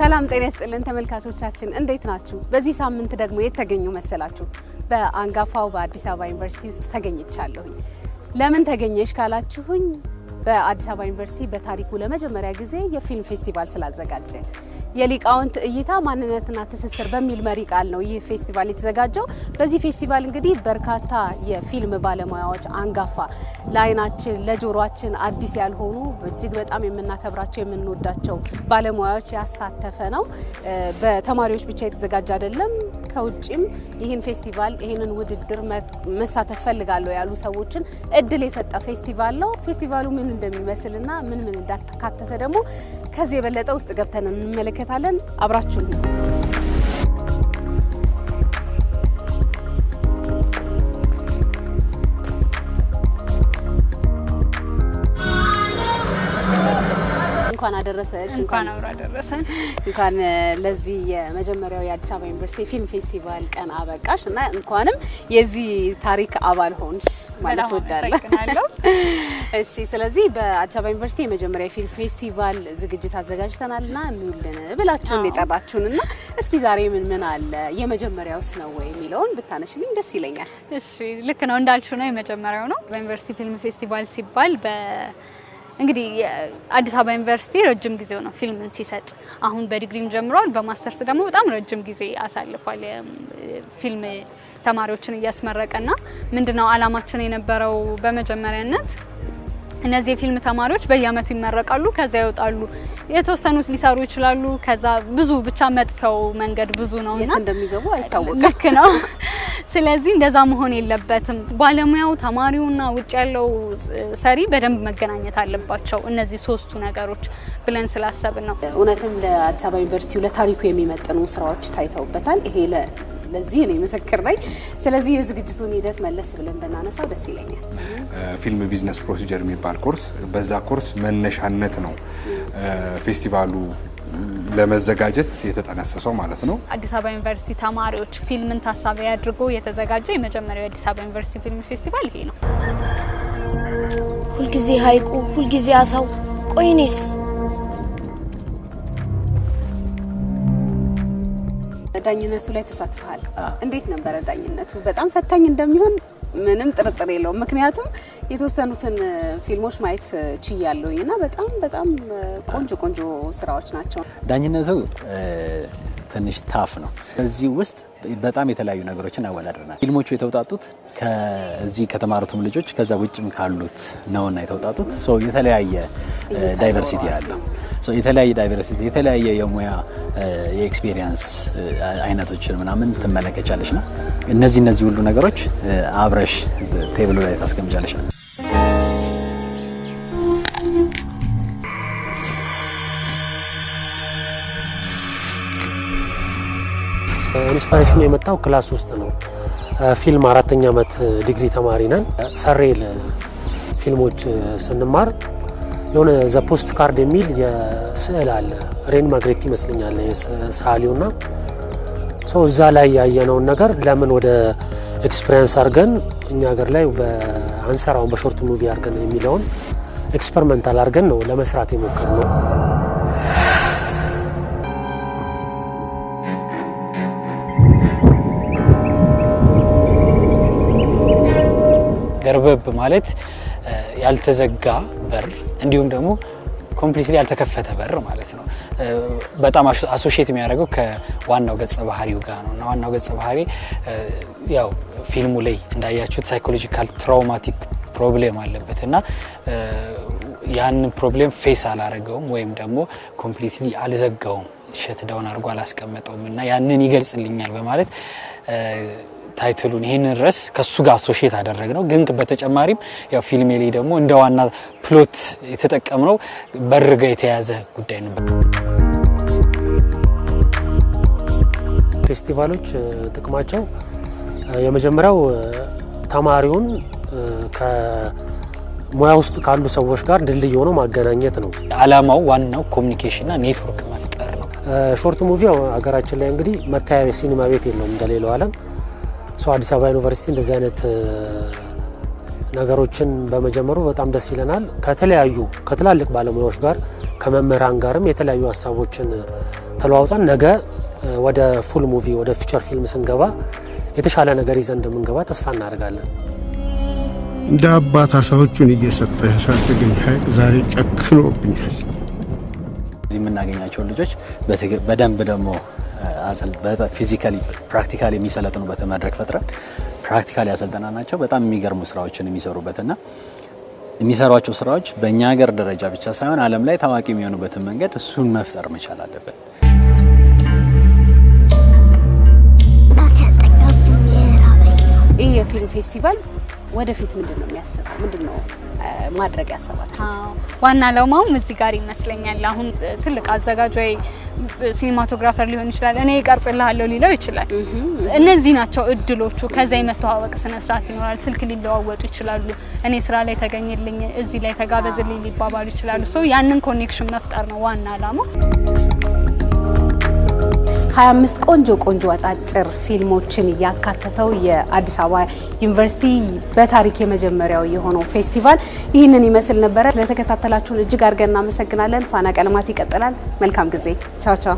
ሰላም ጤና ይስጥልን ተመልካቾቻችን እንዴት ናችሁ? በዚህ ሳምንት ደግሞ የተገኙ መሰላችሁ በአንጋፋው በአዲስ አበባ ዩኒቨርሲቲ ውስጥ ተገኝቻለሁኝ። ለምን ተገኘሽ ካላችሁኝ በአዲስ አበባ ዩኒቨርሲቲ በታሪኩ ለመጀመሪያ ጊዜ የፊልም ፌስቲቫል ስላዘጋጀ የሊቃውንት እይታ ማንነትና ትስስር በሚል መሪ ቃል ነው ይህ ፌስቲቫል የተዘጋጀው። በዚህ ፌስቲቫል እንግዲህ በርካታ የፊልም ባለሙያዎች አንጋፋ ለዓይናችን ለጆሮአችን አዲስ ያልሆኑ እጅግ በጣም የምናከብራቸው የምንወዳቸው ባለሙያዎች ያሳተፈ ነው። በተማሪዎች ብቻ የተዘጋጀ አይደለም። ከውጭም ይህን ፌስቲቫል ይህንን ውድድር መሳተፍ ፈልጋለሁ ያሉ ሰዎችን እድል የሰጠ ፌስቲቫል ነው። ፌስቲቫሉ ምን እንደሚመስልና ምን እንዳካተተ ደግሞ ከዚህ የበለጠ ውስጥ ገብተን እንመለከታለን። አብራችሁን እንኳን አደረሰሽ። እንኳን አብራ አደረሰን። እንኳን ለዚህ የመጀመሪያው የአዲስ አበባ ዩኒቨርሲቲ ፊልም ፌስቲቫል ቀን አበቃሽ እና እንኳንም የዚህ ታሪክ አባል ሆንሽ ማለት ወዳለሁ። እሺ፣ ስለዚህ በአዲስ አበባ ዩኒቨርሲቲ የመጀመሪያ ፊልም ፌስቲቫል ዝግጅት አዘጋጅተናልና እንውልን ብላችሁን የጠራችሁንና እስኪ ዛሬ ምን አለ የመጀመሪያውስ ነው ወይ የሚለውን ብታነሽልኝ ደስ ይለኛል። እሺ፣ ልክ ነው እንዳልሽው ነው የመጀመሪያው ነው። በዩኒቨርሲቲ ፊልም ፌስቲቫል ሲባል እንግዲህ አዲስ አበባ ዩኒቨርሲቲ ረጅም ጊዜው ነው ፊልምን ሲሰጥ። አሁን በዲግሪም ጀምሯል፣ በማስተርስ ደግሞ በጣም ረጅም ጊዜ አሳልፏል ፊልም ተማሪዎችን እያስመረቀና ምንድነው አላማችን የነበረው በመጀመሪያነት እነዚህ የፊልም ተማሪዎች በየአመቱ ይመረቃሉ፣ ከዛ ይወጣሉ። የተወሰኑት ሊሰሩ ይችላሉ፣ ከዛ ብዙ ብቻ መጥፈው መንገድ ብዙ ነውና እንደሚገቡ አይታወቅም። ልክ ነው። ስለዚህ እንደዛ መሆን የለበትም። ባለሙያው ተማሪውና ውጭ ያለው ሰሪ በደንብ መገናኘት አለባቸው እነዚህ ሶስቱ ነገሮች ብለን ስላሰብን ነው። እውነትም ለአዲስ አበባ ዩኒቨርሲቲ ለታሪኩ የሚመጥኑ ስራዎች ታይተውበታል። ይሄ ለዚህ ነው ምስክር ነኝ። ስለዚህ የዝግጅቱን ሂደት መለስ ብለን ብናነሳው ደስ ይለኛል። ፊልም ቢዝነስ ፕሮሲጀር የሚባል ኮርስ፣ በዛ ኮርስ መነሻነት ነው ፌስቲቫሉ ለመዘጋጀት የተጠነሰሰው ማለት ነው። አዲስ አበባ ዩኒቨርሲቲ ተማሪዎች ፊልምን ታሳቢ አድርጎ የተዘጋጀ የመጀመሪያው የአዲስ አበባ ዩኒቨርሲቲ ፊልም ፌስቲቫል ይሄ ነው። ሁልጊዜ ሀይቁ፣ ሁልጊዜ አሳው። ቆይኔስ ዳኝነቱ ላይ ተሳትፈሃል። እንዴት ነበር ዳኝነቱ? በጣም ፈታኝ እንደሚሆን ምንም ጥርጥር የለውም። ምክንያቱም የተወሰኑትን ፊልሞች ማየት ችያለሁኝና በጣም ቆንጆ ስራዎች ናቸው። ዳኝነቱ ትንሽ ታፍ ነው። እዚህ ውስጥ በጣም የተለያዩ ነገሮችን አወዳድረናል። ፊልሞቹ የተውጣጡት ከዚህ ከተማሩትም ልጆች ከዛ ውጭም ካሉት ነውና የተውጣጡት የተለያየ ዳይቨርሲቲ ያለው የተለያየ ዳይቨርሲቲ የተለያየ የሙያ የኤክስፒሪየንስ አይነቶችን ምናምን ትመለከቻለሽና እነዚህ ሁሉ ነገሮች አብረሽ ቴብሉ ላይ ታስቀምጫለሽ። ኢንስፓይሬሽኑ የመጣው ክላስ ውስጥ ነው። ፊልም 4ኛ ዓመት ዲግሪ ተማሪ ነን። ሰሬል ፊልሞች ስንማር የሆነ ዘ ፖስት ካርድ የሚል የስዕል አለ። ሬን ማግሬት ይመስለኛል የሰዓሊውና እዛ ላይ ያየነውን ነገር ለምን ወደ ኤክስፒሪየንስ አድርገን እኛ ሀገር ላይ በአንሰራውን በሾርት ሙቪ አድርገን የሚለውን ኤክስፐሪመንታል አድርገን ነው ለመስራት የሞከርነው። ገርበብ ማለት ያልተዘጋ በር እንዲሁም ደግሞ ኮምፕሊትሊ ያልተከፈተ በር ማለት ነው። በጣም አሶሺየት የሚያደርገው ከዋናው ገጸ ባህሪው ጋር ነውና ዋናው ገጸ ባህሪ ያው ፊልሙ ላይ እንዳያችሁት ሳይኮሎጂካል ትራውማቲክ ፕሮብሌም አለበትና ያን ፕሮብሌም ፌስ አላረገውም ወይም ደግሞ ኮምፕሊትሊ አልዘጋውም፣ ሸት ዳውን አድርጎ አላስቀመጠውም እና ያንን ይገልጽልኛል በማለት ታይትሉን ይሄንን ርዕስ ከሱ ጋር አሶሺየት አደረግነው። ግን በተጨማሪም ያው ፊልሜ ላይ ደግሞ እንደ ዋና ፕሎት የተጠቀምነው በር ጋር የተያዘ ጉዳይ ነበር። ፌስቲቫሎች ጥቅማቸው የመጀመሪያው ተማሪውን ከሙያ ውስጥ ካሉ ሰዎች ጋር ድልድይ ሆኖ ማገናኘት ነው። አላማው ዋናው ኮሚኒኬሽንና ኔትወርክ መፍጠር ነው። ሾርት ሙቪ ሀገራችን ላይ እንግዲህ መታያ ሲኒማ ቤት የለውም እንደሌላው ዓለም። አዲስ አበባ ዩኒቨርሲቲ እንደዚህ አይነት ነገሮችን በመጀመሩ በጣም ደስ ይለናል። ከተለያዩ ከትላልቅ ባለሙያዎች ጋር ከመምህራን ጋርም የተለያዩ ሀሳቦችን ተለዋውጠን ነገ ወደ ፉል ሙቪ ወደ ፊቸር ፊልም ስንገባ የተሻለ ነገር ይዘን እንደምንገባ ተስፋ እናደርጋለን። እንደ አባት አሳዎቹን እየሰጠ ያሳደገኝ ሀይቅ ዛሬ ጨክኖብኛል። እዚህ የምናገኛቸው ልጆች በደንብ ደግሞ ፊዚካሊ ፕራክቲካሊ የሚሰለጥኑበት መድረክ ፈጥረን ፕራክቲካሊ ያሰልጠናናቸው በጣም የሚገርሙ ስራዎችን የሚሰሩበትና የሚሰሯቸው ስራዎች በእኛ ሀገር ደረጃ ብቻ ሳይሆን ዓለም ላይ ታዋቂ የሚሆኑበትን መንገድ እሱን መፍጠር መቻል አለብን። ይህ የፊልም ፌስቲቫል ወደፊት ምንድነው የሚያስበው? ምንድነው ማድረግ ያሰባችሁት? ዋና ዓላማውም እዚህ ጋር ይመስለኛል። አሁን ትልቅ አዘጋጅ ወይ ሲኒማቶግራፈር ሊሆን ይችላል፣ እኔ ቀርጽልሃለሁ ሊለው ይችላል። እነዚህ ናቸው እድሎቹ። ከዛ የመተዋወቅ ስነ ስርዓት ይኖራል። ስልክ ሊለዋወጡ ይችላሉ። እኔ ስራ ላይ ተገኝልኝ፣ እዚህ ላይ ተጋበዝልኝ ሊባባሉ ይችላሉ። ሶ ያንን ኮኔክሽን መፍጠር ነው ዋና ዓላማው። 25 ቆንጆ አጫጭር ፊልሞችን ያካተተው የአዲስ አበባ ዩኒቨርሲቲ በታሪክ የመጀመሪያው የሆነው ፌስቲቫል ይህንን ይመስል ነበረ። ስለተከታተላችሁን እጅግ አድርገን እናመሰግናለን። ፋና ቀለማት ይቀጥላል። መልካም ጊዜ። ቻው ቻው።